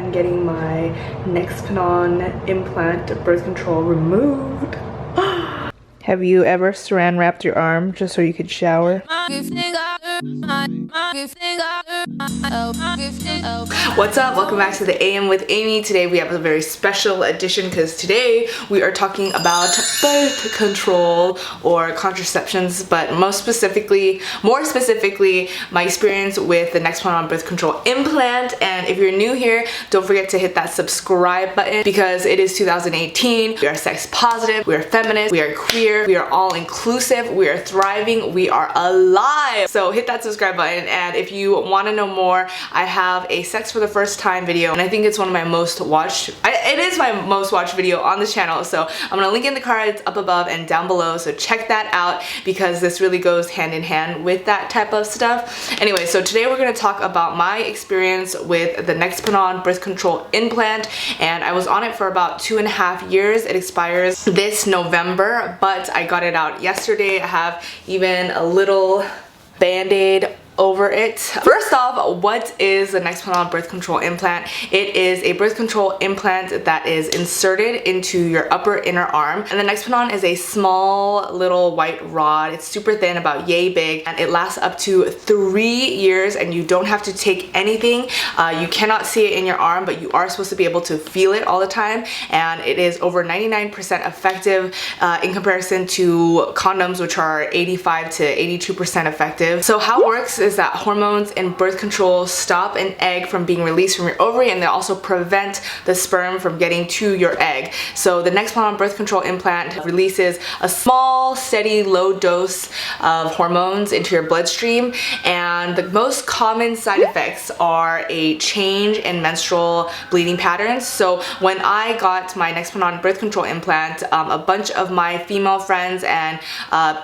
I'm getting my Nexplanon implant birth control removed. Have you ever saran wrapped your arm just so you could shower? What's up? Welcome back to the AM with Amy. Today we have a very special edition because today we are talking about birth control or contraceptions, but more specifically, my experience with the Nexplanon Birth Control Implant. And if you're new here, don't forget to hit that subscribe button because it is 2018. We are sex positive, we are feminist, we are queer, we are all inclusive, we are thriving, we are alive. So hit that subscribe button, and if you want to know more, I have a sex for the first time video, and I think it's one of my most watched, it is my most watched video on this channel, so I'm gonna link in the cards up above and down below, so check that out because this really goes hand in hand with that type of stuff. Anyway, so today we're gonna talk about my experience with the Nexplanon Birth Control Implant, and I was on it for about 2.5 years. It expires this November, but I got it out yesterday. I have even a little band-aid over it. First off, what is the Nexplanon Birth Control Implant? It is a birth control implant that is inserted into your upper inner arm, and the Nexplanon is a small little white rod. It's super thin, about yay big, and it lasts up to 3 years, and you don't have to take anything. You cannot see it in your arm, but you are supposed to be able to feel it all the time, and it is over 99% effective in comparison to condoms, which are 85 to 82% effective. So how it works is that hormones in birth control stop an egg from being released from your ovary, and they also prevent the sperm from getting to your egg. So the Nexplanon Birth Control Implant releases a small, steady, low dose of hormones into your bloodstream, and the most common side effects are a change in menstrual bleeding patterns. So when I got my Nexplanon Birth Control Implant, a bunch of my female friends and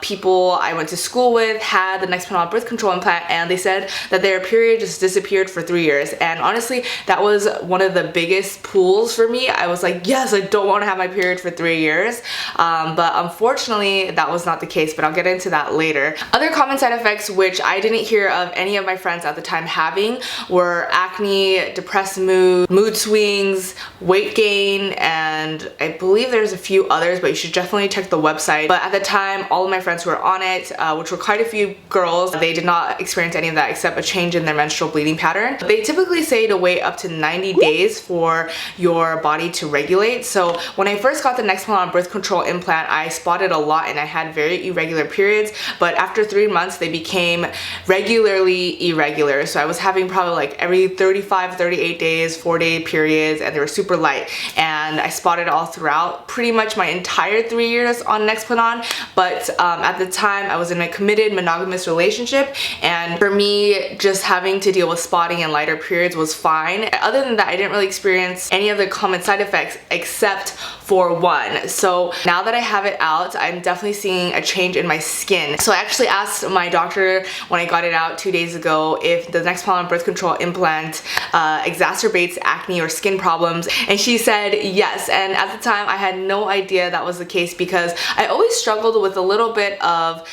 people I went to school with had the Nexplanon Birth Control Implant, and they said that their period just disappeared for 3 years. And honestly, that was one of the biggest pulls for me. I was like, yes, I don't want to have my period for 3 years. But unfortunately, that was not the case, but I'll get into that later. Other common side effects, which I didn't hear of any of my friends at the time having, were acne, depressed mood swings, weight gain, and I believe there's a few others, but you should definitely check the website. But at the time, all of my friends who were on it, which were quite a few girls, they did not experience any of that except a change in their menstrual bleeding pattern. They typically say to wait up to 90 days for your body to regulate. So when I first got the Nexplanon Birth Control Implant, I spotted a lot and I had very irregular periods, but after 3 months they became regularly irregular. So I was having probably like every 35, 38 days, 4-day periods, and they were super light. And I spotted all throughout pretty much my entire 3 years on Nexplanon, but at the time I was in a committed monogamous relationship, and for me, just having to deal with spotting and lighter periods was fine. Other than that, I didn't really experience any of the common side effects except for one. So now that I have it out, I'm definitely seeing a change in my skin. So I actually asked my doctor when I got it out 2 days ago if the Nexplanon Birth Control Implant exacerbates acne or skin problems, and she said yes. And at the time, I had no idea that was the case because I always struggled with a little bit of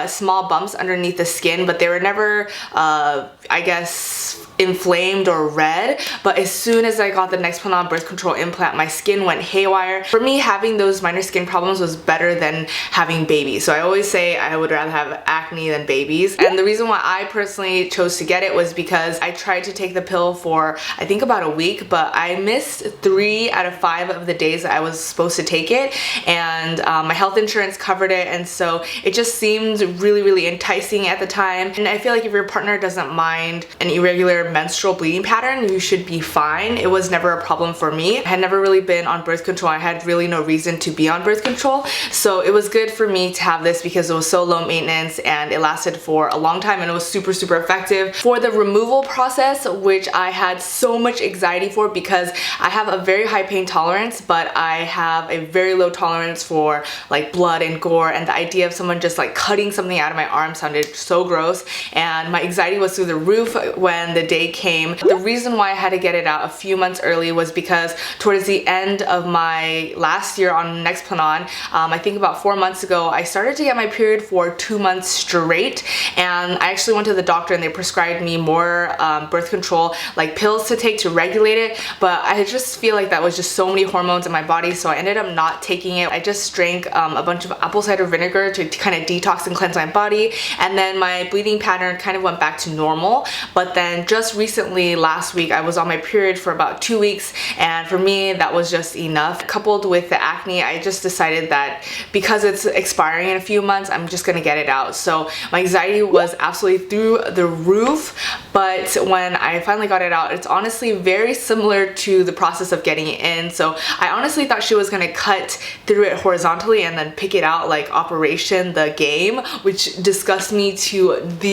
small bumps underneath the skin, but they were never, I guess, inflamed or red. But as soon as I got the Nexplanon Birth Control Implant, my skin went haywire. For me, having those minor skin problems was better than having babies. So I always say I would rather have acne than babies. And the reason why I personally chose to get it was because I tried to take the pill for I think about a week, but I missed 3 out of 5 of the days that I was supposed to take it, and my health insurance covered it, and so it just seemed really, really enticing at the time. And I feel like if your partner doesn't mind an irregular menstrual bleeding pattern, you should be fine. It was never a problem for me. I had never really been on birth control. I had really no reason to be on birth control, so it was good for me to have this because it was so low maintenance and it lasted for a long time, and it was super, super effective. For the removal process, which I had so much anxiety for because I have a very high pain tolerance, but I have a very low tolerance for like blood and gore, and the idea of someone just like cutting something out of my arm sounded so gross. And and my anxiety was through the roof when the day came. The reason why I had to get it out a few months early was because towards the end of my last year on Nexplanon, I think about 4 months ago, I started to get my period for 2 months straight, and I actually went to the doctor and they prescribed me more birth control, like pills to take to regulate it, but I just feel like that was just so many hormones in my body, so I ended up not taking it. I just drank a bunch of apple cider vinegar to kind of detox and cleanse my body, and then my bleeding pattern kind of went back to normal. But then just recently, last week, I was on my period for about 2 weeks, and for me that was just enough. Coupled with the acne, I just decided that because it's expiring in a few months, I'm just gonna get it out. So my anxiety was absolutely through the roof, but when I finally got it out, it's honestly very similar to the process of getting it in. So I honestly thought she was gonna cut through it horizontally and then pick it out like Operation the Game, which disgusts me to the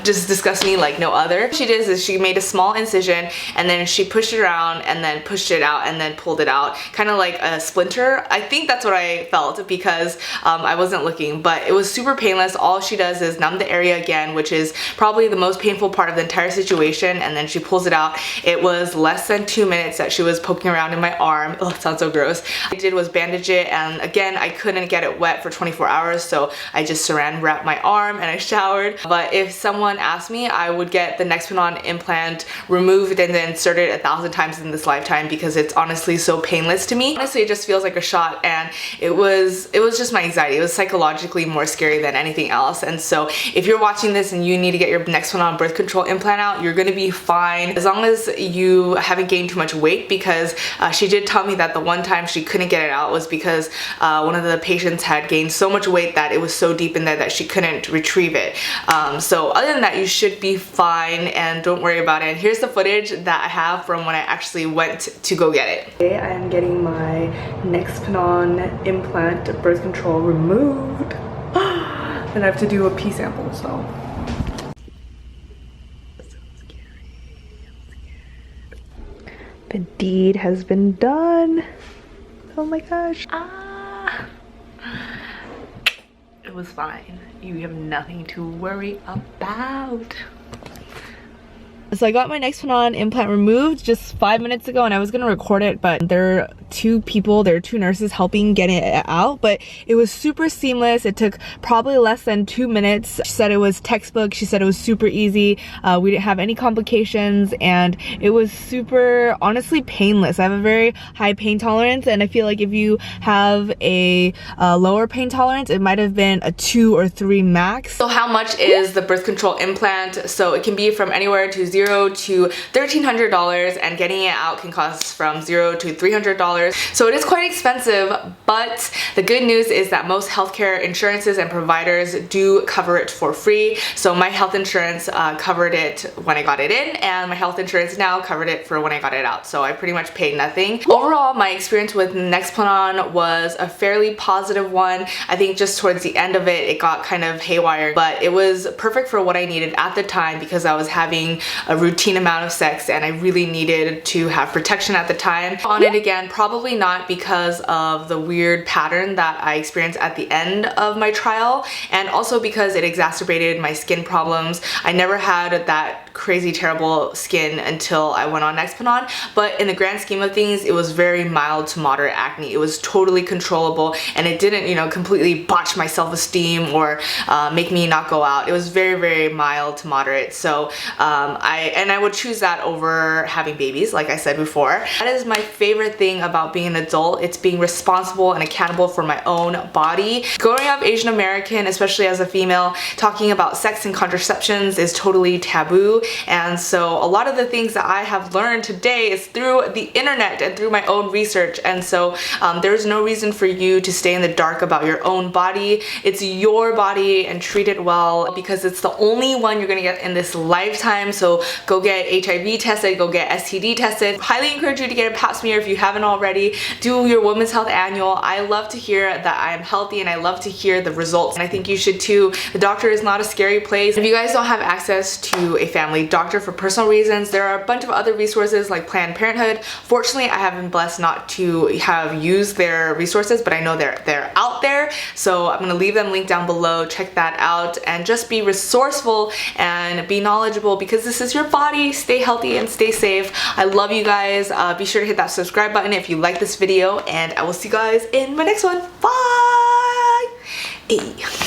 just disgusts me like no other. What she did is she made a small incision and then she pushed it around and then pushed it out and then pulled it out, kind of like a splinter. I think that's what I felt because I wasn't looking, but it was super painless. All she does is numb the area again, which is probably the most painful part of the entire situation, and then she pulls it out. It was less than 2 minutes that she was poking around in my arm. Oh, it sounds so gross. What I did was bandage it, and again, I couldn't get it wet for 24 hours, so I just saran wrapped my arm and I showered. But if someone asked me, I would get the Nexplanon implant removed and then inserted 1,000 times in this lifetime because it's honestly so painless to me. Honestly, it just feels like a shot, and it was just my anxiety. It was psychologically more scary than anything else. And so if you're watching this and you need to get your Nexplanon birth control implant out, you're gonna be fine as long as you haven't gained too much weight, because she did tell me that the one time she couldn't get it out was because one of the patients had gained so much weight that it was so deep in there that she couldn't retrieve it. So other than that, you should be fine and don't worry about it. And here's the footage that I have from when I actually went to go get it. Today I am getting my Nexplanon implant birth control removed. And I have to do a pee sample, so. The deed has been done. Oh my gosh. It was fine. You have nothing to worry about. So I got my Nexplanon implant removed just 5 minutes ago, and I was gonna record it, but there are two nurses helping get it out, but it was super seamless. It took probably less than 2 minutes. She said it was textbook. She said it was super easy. We didn't have any complications, and it was super, honestly, painless. I have a very high pain tolerance, and I feel like if you have a lower pain tolerance, it might have been a 2 or 3 max. So how much is the birth control implant? So it can be from anywhere to $0 to $1,300, and getting it out can cost from $0 to $300. So it is quite expensive, but the good news is that most healthcare insurances and providers do cover it for free. So my health insurance covered it when I got it in, and my health insurance now covered it for when I got it out. So I pretty much paid nothing. Overall, my experience with Nexplanon was a fairly positive one. I think just towards the end of it, it got kind of haywire, but it was perfect for what I needed at the time because I was having a routine amount of sex and I really needed to have protection at the time. On it again, probably not because of the weird pattern that I experienced at the end of my trial, and also because it exacerbated my skin problems. I never had that crazy terrible skin until I went on Nexplanon, but in the grand scheme of things, it was very mild to moderate acne. It was totally controllable, and it didn't, you know, completely botch my self-esteem or make me not go out. It was very, very mild to moderate. So I would choose that over having babies, like I said before. That is my favorite thing about being an adult. It's being responsible and accountable for my own body. Growing up Asian American, especially as a female, talking about sex and contraceptions is totally taboo, and so a lot of the things that I have learned today is through the internet and through my own research. And so there's no reason for you to stay in the dark about your own body. It's your body, and treat it well because it's the only one you're gonna get in this lifetime. So go get HIV tested, go get STD tested. Highly encourage you to get a pap smear if you haven't already. Do your Women's Health Annual. I love to hear that I am healthy, and I love to hear the results, and I think you should too. The doctor is not a scary place. If you guys don't have access to a family family doctor for personal reasons. There are a bunch of other resources like Planned Parenthood. Fortunately, I have been blessed not to have used their resources, but I know they're out there. So I'm gonna leave them linked down below. Check that out and just be resourceful and be knowledgeable because this is your body. Stay healthy and stay safe. I love you guys. Be sure to hit that subscribe button if you like this video, and I will see you guys in my next one. Bye! Hey.